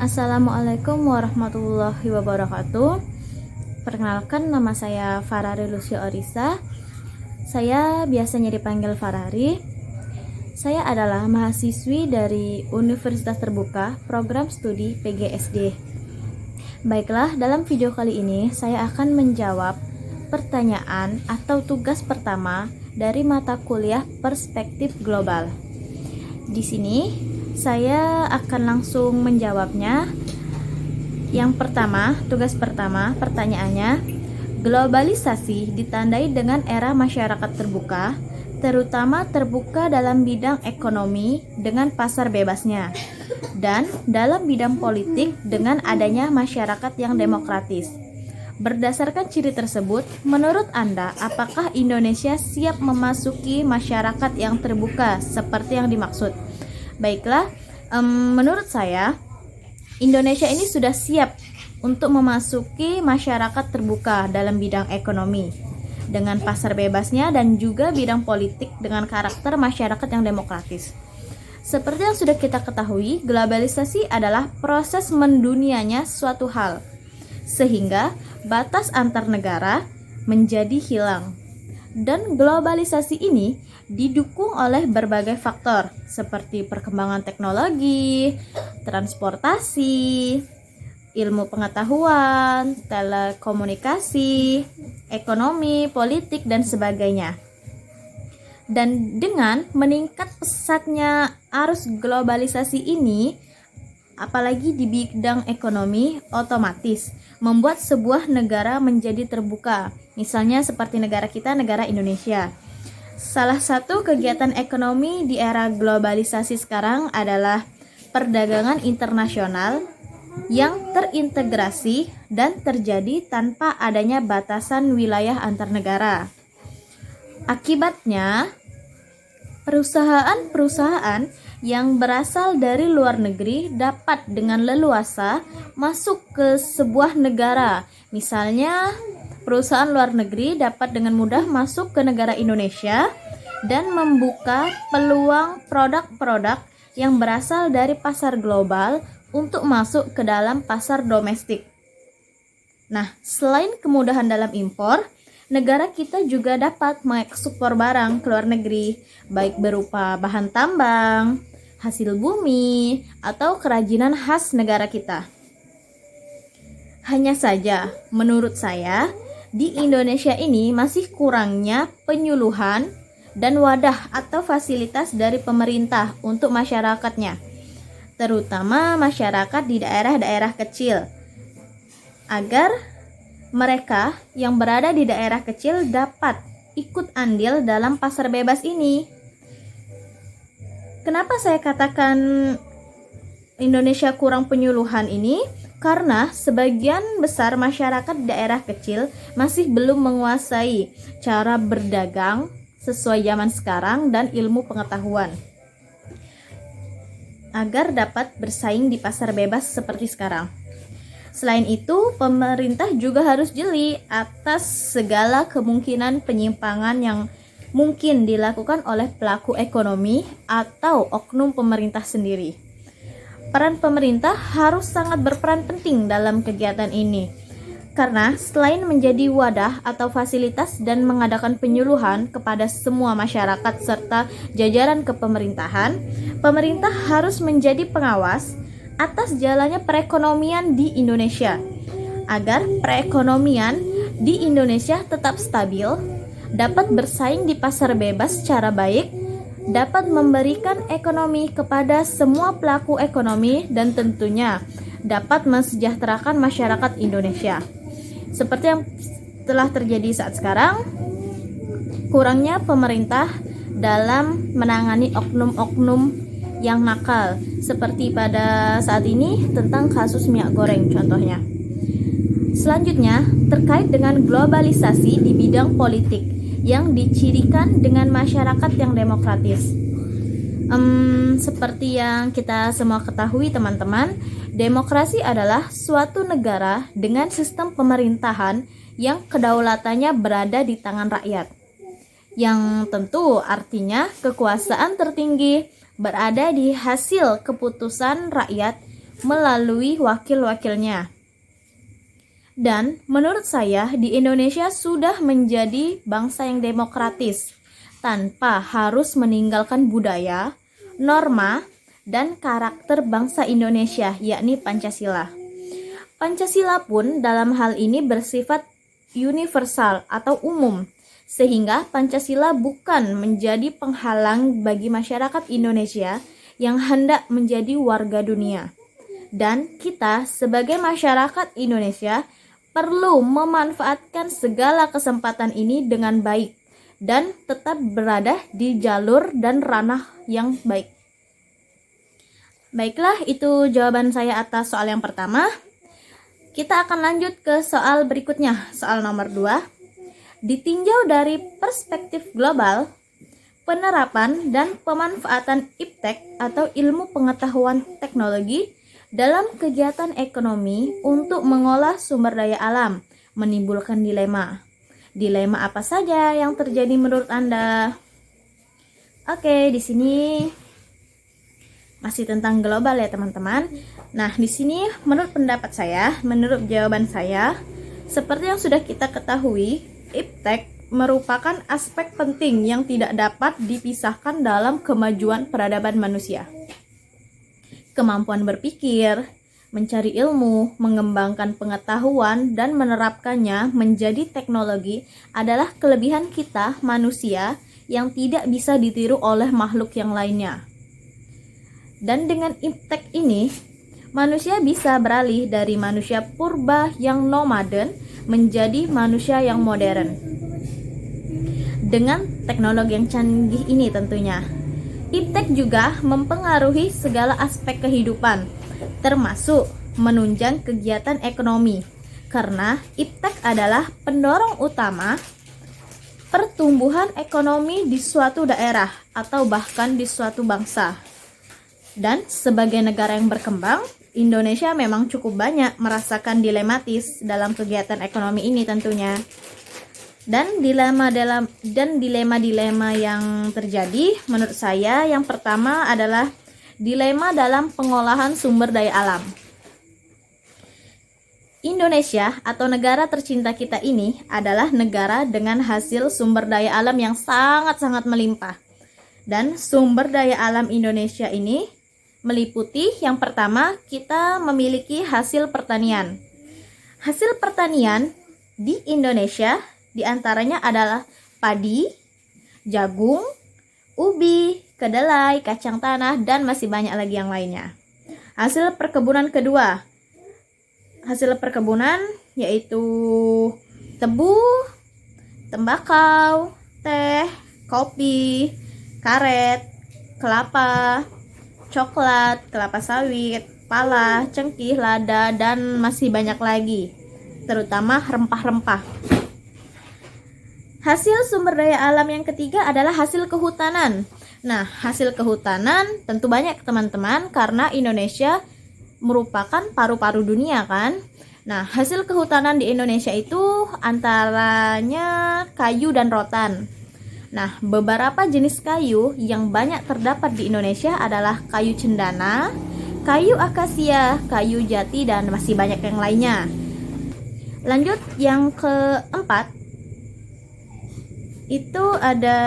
Assalamualaikum warahmatullahi wabarakatuh. Perkenalkan, nama saya Farari Lucia Orisa. Saya biasanya dipanggil Farari. Saya adalah mahasiswi dari Universitas Terbuka Program Studi PGSD. Baiklah, dalam video kali ini saya akan menjawab pertanyaan atau tugas pertama dari mata kuliah Perspektif Global. Di sini saya akan langsung menjawabnya. Yang pertama, tugas pertama, pertanyaannya, globalisasi ditandai dengan era masyarakat terbuka, terutama terbuka dalam bidang ekonomi dengan pasar bebasnya, dan dalam bidang politik dengan adanya masyarakat yang demokratis. Berdasarkan ciri tersebut, menurut Anda, apakah Indonesia siap memasuki masyarakat yang terbuka seperti yang dimaksud? Baiklah, menurut saya, Indonesia ini sudah siap untuk memasuki masyarakat terbuka dalam bidang ekonomi dengan pasar bebasnya dan juga bidang politik dengan karakter masyarakat yang demokratis. Seperti yang sudah kita ketahui, globalisasi adalah proses mendunianya suatu hal, sehingga batas antar negara menjadi hilang. Dan globalisasi ini didukung oleh berbagai faktor seperti perkembangan teknologi, transportasi, ilmu pengetahuan, telekomunikasi, ekonomi, politik, dan sebagainya. Dan dengan meningkat pesatnya arus globalisasi ini, apalagi di bidang ekonomi, otomatis membuat sebuah negara menjadi terbuka. Misalnya seperti negara kita, negara Indonesia. Salah satu kegiatan ekonomi di era globalisasi sekarang adalah perdagangan internasional yang terintegrasi dan terjadi tanpa adanya batasan wilayah antar negara. Akibatnya, perusahaan-perusahaan yang berasal dari luar negeri dapat dengan leluasa masuk ke sebuah negara. Misalnya, perusahaan luar negeri dapat dengan mudah masuk ke negara Indonesia dan membuka peluang produk-produk yang berasal dari pasar global untuk masuk ke dalam pasar domestik. Nah, selain kemudahan dalam impor, negara kita juga dapat mengekspor barang ke luar negeri, baik berupa bahan tambang, hasil bumi, atau kerajinan khas negara kita. Hanya saja, menurut saya, di Indonesia ini masih kurangnya penyuluhan dan wadah atau fasilitas dari pemerintah untuk masyarakatnya, terutama masyarakat di daerah-daerah kecil, agar mereka yang berada di daerah kecil dapat ikut andil dalam pasar bebas ini. Kenapa saya katakan Indonesia kurang penyuluhan ini? Karena sebagian besar masyarakat daerah kecil masih belum menguasai cara berdagang sesuai zaman sekarang dan ilmu pengetahuan agar dapat bersaing di pasar bebas seperti sekarang. Selain itu, pemerintah juga harus jeli atas segala kemungkinan penyimpangan yang mungkin dilakukan oleh pelaku ekonomi atau oknum pemerintah sendiri. Peran pemerintah harus sangat berperan penting dalam kegiatan ini, karena selain menjadi wadah atau fasilitas dan mengadakan penyuluhan kepada semua masyarakat serta jajaran kepemerintahan, pemerintah harus menjadi pengawas atas jalannya perekonomian di Indonesia, agar perekonomian di Indonesia tetap stabil, dapat bersaing di pasar bebas secara baik, dapat memberikan ekonomi kepada semua pelaku ekonomi, dan tentunya dapat mensejahterakan masyarakat Indonesia. Seperti yang telah terjadi saat sekarang, kurangnya pemerintah dalam menangani oknum-oknum yang nakal, seperti pada saat ini tentang kasus minyak goreng contohnya. Selanjutnya, terkait dengan globalisasi di bidang politik yang dicirikan dengan masyarakat yang demokratis. Seperti yang kita semua ketahui teman-teman, demokrasi adalah suatu negara dengan sistem pemerintahan yang kedaulatannya berada di tangan rakyat. Yang tentu artinya kekuasaan tertinggi berada di hasil keputusan rakyat melalui wakil-wakilnya. Dan menurut saya di Indonesia sudah menjadi bangsa yang demokratis tanpa harus meninggalkan budaya, norma, dan karakter bangsa Indonesia, yakni Pancasila. Pancasila pun dalam hal ini bersifat universal atau umum, sehingga Pancasila bukan menjadi penghalang bagi masyarakat Indonesia yang hendak menjadi warga dunia. Dan kita sebagai masyarakat Indonesia perlu memanfaatkan segala kesempatan ini dengan baik dan tetap berada di jalur dan ranah yang baik. Baiklah, itu jawaban saya atas soal yang pertama. Kita akan lanjut ke soal berikutnya, soal nomor 2. Ditinjau dari perspektif global, penerapan dan pemanfaatan iptek atau ilmu pengetahuan teknologi dalam kegiatan ekonomi untuk mengolah sumber daya alam menimbulkan dilema. Dilema apa saja yang terjadi menurut Anda? Oke, di sini masih tentang global ya teman-teman. Nah, di sini menurut pendapat saya, menurut jawaban saya, seperti yang sudah kita ketahui, iptek merupakan aspek penting yang tidak dapat dipisahkan dalam kemajuan peradaban manusia. Kemampuan berpikir, mencari ilmu, mengembangkan pengetahuan, dan menerapkannya menjadi teknologi adalah kelebihan kita manusia yang tidak bisa ditiru oleh makhluk yang lainnya. Dan dengan iptek ini, manusia bisa beralih dari manusia purba yang nomaden menjadi manusia yang modern. Dengan teknologi yang canggih ini tentunya. Iptek juga mempengaruhi segala aspek kehidupan, termasuk menunjang kegiatan ekonomi, karena iptek adalah pendorong utama pertumbuhan ekonomi di suatu daerah atau bahkan di suatu bangsa. Dan sebagai negara yang berkembang, Indonesia memang cukup banyak merasakan dilematis dalam kegiatan ekonomi ini tentunya. Dan dilema-dilema yang terjadi menurut saya yang pertama adalah dilema dalam pengolahan sumber daya alam. Indonesia atau negara tercinta kita ini adalah negara dengan hasil sumber daya alam yang sangat-sangat melimpah. Dan sumber daya alam Indonesia ini meliputi yang pertama, kita memiliki hasil pertanian. Hasil pertanian di Indonesia diantaranya adalah padi, jagung, ubi, kedelai, kacang tanah, dan masih banyak lagi yang lainnya. Hasil perkebunan kedua, hasil perkebunan yaitu tebu, tembakau, teh, kopi, karet, kelapa, coklat, kelapa sawit, pala, cengkih, lada, dan masih banyak lagi, terutama rempah-rempah. Hasil sumber daya alam yang ketiga adalah hasil kehutanan. Nah, hasil kehutanan tentu banyak teman-teman karena Indonesia merupakan paru-paru dunia kan. Nah, hasil kehutanan di Indonesia itu antaranya kayu dan rotan. Nah, beberapa jenis kayu yang banyak terdapat di Indonesia adalah kayu cendana, kayu akasia, kayu jati, dan masih banyak yang lainnya. Lanjut, yang keempat, itu ada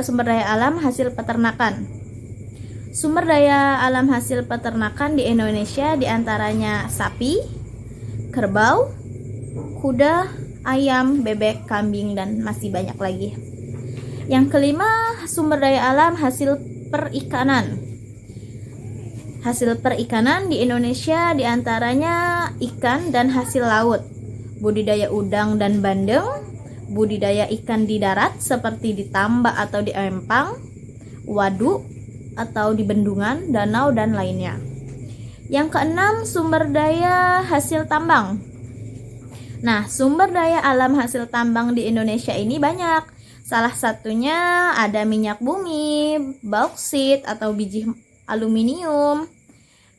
sumber daya alam hasil peternakan. Sumber daya alam hasil peternakan di Indonesia diantaranya sapi, kerbau, kuda, ayam, bebek, kambing, dan masih banyak lagi. Yang kelima, sumber daya alam hasil perikanan. Hasil perikanan di Indonesia diantaranya ikan dan hasil laut, budidaya udang dan bandeng, budidaya ikan di darat seperti di tambak atau di empang, waduk atau di bendungan, danau, dan lainnya. Yang keenam, sumber daya hasil tambang. Nah, sumber daya alam hasil tambang di Indonesia ini banyak. Salah satunya ada minyak bumi, bauksit atau biji aluminium,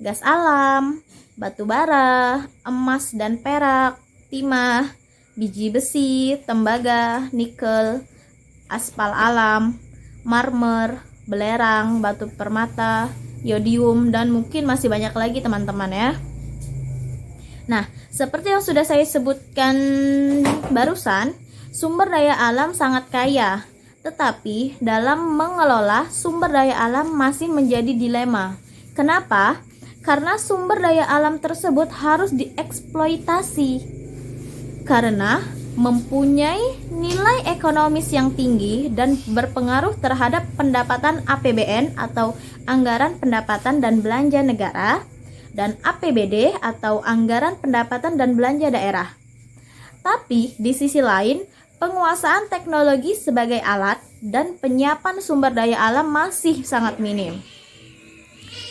gas alam, batu bara, emas dan perak, timah, biji besi, tembaga, nikel, aspal alam, marmer, belerang, batu permata, yodium, dan mungkin masih banyak lagi teman-teman ya. Nah, seperti yang sudah saya sebutkan barusan, sumber daya alam sangat kaya, tetapi dalam mengelola sumber daya alam masih menjadi dilema. Kenapa? Karena sumber daya alam tersebut harus dieksploitasi karena mempunyai nilai ekonomis yang tinggi dan berpengaruh terhadap pendapatan APBN atau anggaran pendapatan dan belanja negara, dan APBD atau anggaran pendapatan dan belanja daerah. Tapi di sisi lain, penguasaan teknologi sebagai alat dan penyiapan sumber daya alam masih sangat minim.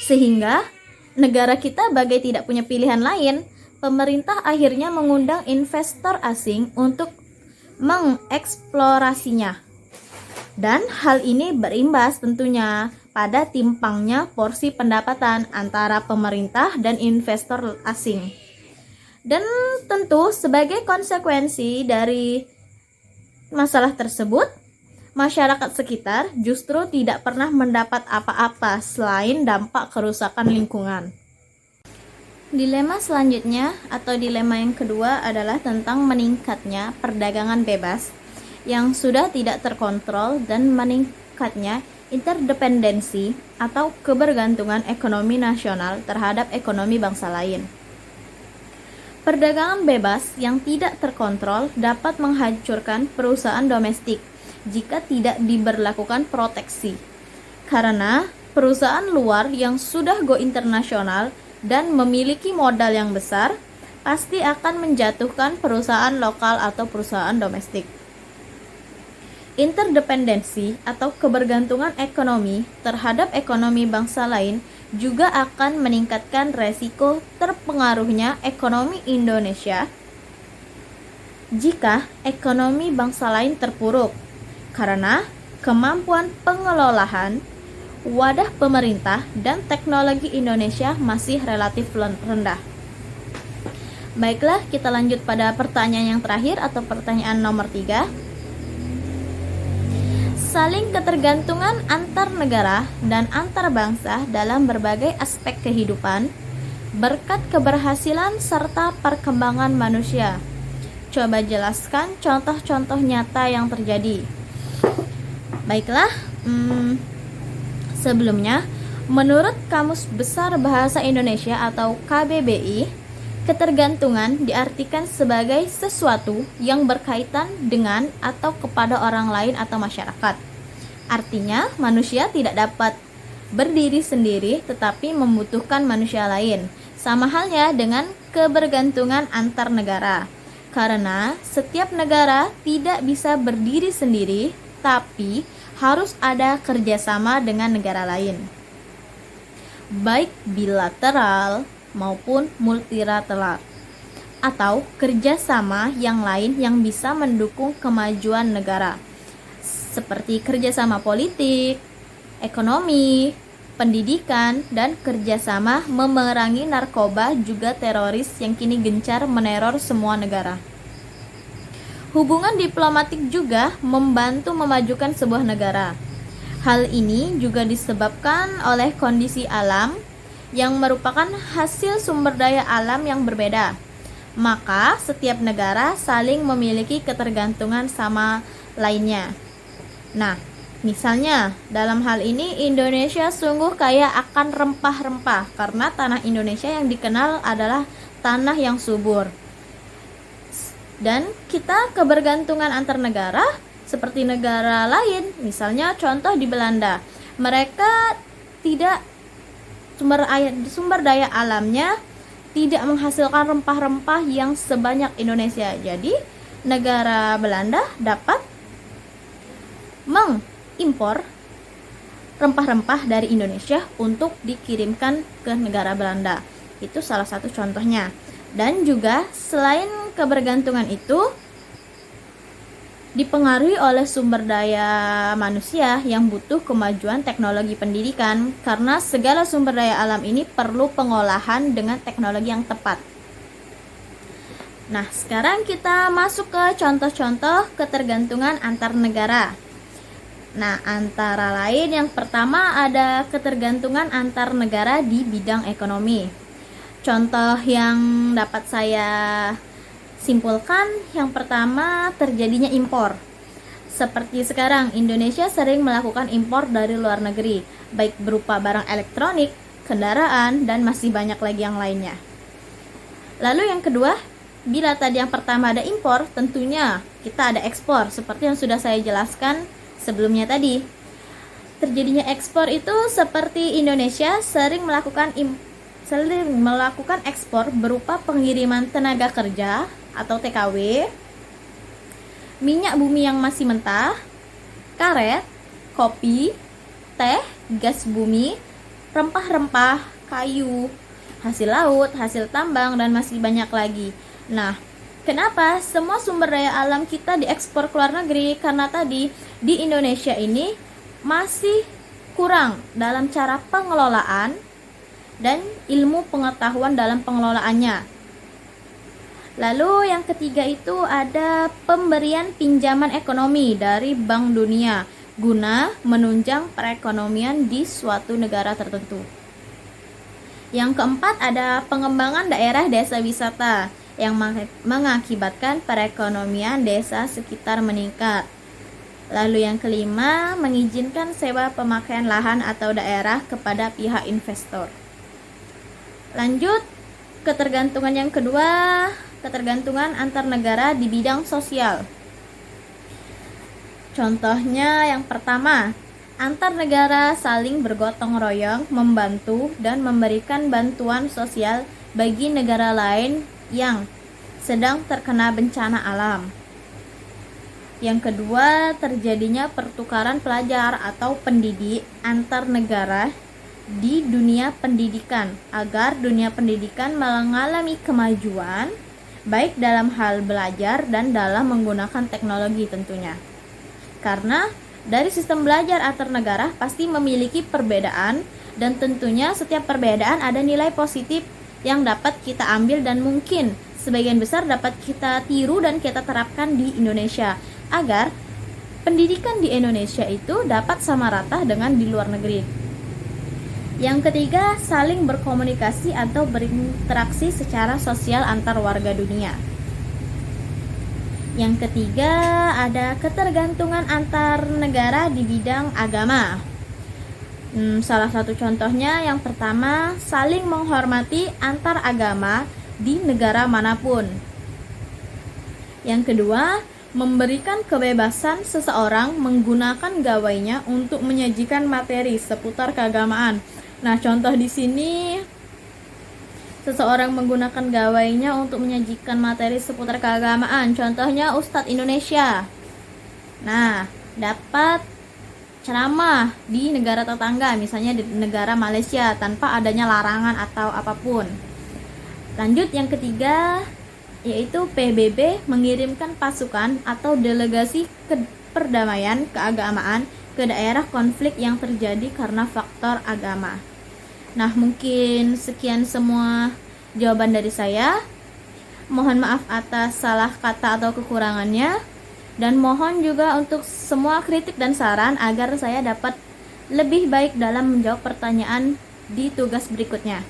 Sehingga negara kita bagai tidak punya pilihan lain, pemerintah akhirnya mengundang investor asing untuk mengeksplorasinya. Dan hal ini berimbas tentunya pada timpangnya porsi pendapatan antara pemerintah dan investor asing. Dan tentu sebagai konsekuensi dari masalah tersebut, masyarakat sekitar justru tidak pernah mendapat apa-apa selain dampak kerusakan lingkungan. Dilema selanjutnya atau dilema yang kedua adalah tentang meningkatnya perdagangan bebas yang sudah tidak terkontrol dan meningkatnya interdependensi atau kebergantungan ekonomi nasional terhadap ekonomi bangsa lain. Perdagangan bebas yang tidak terkontrol dapat menghancurkan perusahaan domestik jika tidak diberlakukan proteksi. Karena perusahaan luar yang sudah go internasional dan memiliki modal yang besar pasti akan menjatuhkan perusahaan lokal atau perusahaan domestik. Interdependensi atau kebergantungan ekonomi terhadap ekonomi bangsa lain juga akan meningkatkan resiko terpengaruhnya ekonomi Indonesia jika ekonomi bangsa lain terpuruk, karena kemampuan pengelolaan wadah pemerintah dan teknologi Indonesia masih relatif rendah. Baiklah, kita lanjut pada pertanyaan yang terakhir atau pertanyaan nomor 3. Saling ketergantungan antar negara dan antar bangsa dalam berbagai aspek kehidupan berkat keberhasilan serta perkembangan manusia. Coba jelaskan contoh-contoh nyata yang terjadi. Baiklah, sebelumnya, menurut Kamus Besar Bahasa Indonesia atau KBBI, ketergantungan diartikan sebagai sesuatu yang berkaitan dengan atau kepada orang lain atau masyarakat. Artinya, manusia tidak dapat berdiri sendiri tetapi membutuhkan manusia lain. Sama halnya dengan kebergantungan antar negara. Karena setiap negara tidak bisa berdiri sendiri, tapi harus ada kerjasama dengan negara lain, baik bilateral maupun multilateral, atau kerjasama yang lain yang bisa mendukung kemajuan negara, seperti kerjasama politik, ekonomi, pendidikan, dan kerjasama memerangi narkoba juga teroris yang kini gencar meneror semua negara. Hubungan diplomatik juga membantu memajukan sebuah negara. Hal ini juga disebabkan oleh kondisi alam yang merupakan hasil sumber daya alam yang berbeda. Maka setiap negara saling memiliki ketergantungan sama lainnya. Nah, misalnya dalam hal ini Indonesia sungguh kaya akan rempah-rempah karena tanah Indonesia yang dikenal adalah tanah yang subur. Dan kita kebergantungan antar negara seperti negara lain, misalnya contoh di Belanda, mereka tidak sumber daya alamnya tidak menghasilkan rempah-rempah yang sebanyak Indonesia. Jadi negara Belanda dapat mengimpor rempah-rempah dari Indonesia untuk dikirimkan ke negara Belanda. Itu salah satu contohnya. Dan juga selain kebergantungan itu dipengaruhi oleh sumber daya manusia yang butuh kemajuan teknologi pendidikan, karena segala sumber daya alam ini perlu pengolahan dengan teknologi yang tepat. Nah, sekarang kita masuk ke contoh-contoh ketergantungan antar negara. Nah, antara lain yang pertama ada ketergantungan antar negara di bidang ekonomi. Contoh yang dapat saya simpulkan, yang pertama terjadinya impor. Seperti sekarang, Indonesia sering melakukan impor dari luar negeri, baik berupa barang elektronik, kendaraan, dan masih banyak lagi yang lainnya. Lalu yang kedua, bila tadi yang pertama ada impor, tentunya kita ada ekspor, seperti yang sudah saya jelaskan sebelumnya tadi. Terjadinya ekspor itu seperti Indonesia sering melakukan ekspor berupa pengiriman tenaga kerja atau TKW, minyak bumi yang masih mentah, karet, kopi, teh, gas bumi, rempah-rempah, kayu, hasil laut, hasil tambang, dan masih banyak lagi. Nah, kenapa semua sumber daya alam kita diekspor ke luar negeri? Karena tadi di Indonesia ini masih kurang dalam cara pengelolaan dan ilmu pengetahuan dalam pengelolaannya. Lalu yang ketiga itu ada pemberian pinjaman ekonomi dari Bank Dunia guna menunjang perekonomian di suatu negara tertentu. Yang keempat ada pengembangan daerah desa wisata yang mengakibatkan perekonomian desa sekitar meningkat. Lalu yang kelima, mengizinkan sewa pemakaian lahan atau daerah kepada pihak investor. Lanjut, ketergantungan yang kedua, ketergantungan antar negara di bidang sosial. Contohnya yang pertama, antar negara saling bergotong royong, membantu dan memberikan bantuan sosial bagi negara lain yang sedang terkena bencana alam. Yang kedua, terjadinya pertukaran pelajar atau pendidik antar negara di dunia pendidikan agar dunia pendidikan mengalami kemajuan baik dalam hal belajar dan dalam menggunakan teknologi tentunya. Karena dari sistem belajar antar negara pasti memiliki perbedaan dan tentunya setiap perbedaan ada nilai positif yang dapat kita ambil dan mungkin sebagian besar dapat kita tiru dan kita terapkan di Indonesia agar pendidikan di Indonesia itu dapat sama rata dengan di luar negeri. Yang ketiga, saling berkomunikasi atau berinteraksi secara sosial antar warga dunia. Yang ketiga, ada ketergantungan antar negara di bidang agama. Salah satu contohnya yang pertama, saling menghormati antar agama di negara manapun. Yang kedua, memberikan kebebasan seseorang menggunakan gawainya untuk menyajikan materi seputar keagamaan. Nah, contoh di sini seseorang menggunakan gawainya untuk menyajikan materi seputar keagamaan. Contohnya Ustadz Indonesia. Nah, dapat ceramah di negara tetangga, misalnya di negara Malaysia tanpa adanya larangan atau apapun. Lanjut yang ketiga, yaitu PBB mengirimkan pasukan atau delegasi perdamaian keagamaan ke daerah konflik yang terjadi karena faktor agama. Nah, mungkin sekian semua jawaban dari saya. Mohon maaf atas salah kata atau kekurangannya. Dan mohon juga untuk semua kritik dan saran agar saya dapat lebih baik dalam menjawab pertanyaan di tugas berikutnya.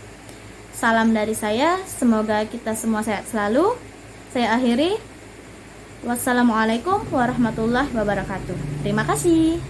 Salam dari saya, semoga kita semua sehat selalu. Saya akhiri. Wassalamualaikum warahmatullahi wabarakatuh. Terima kasih.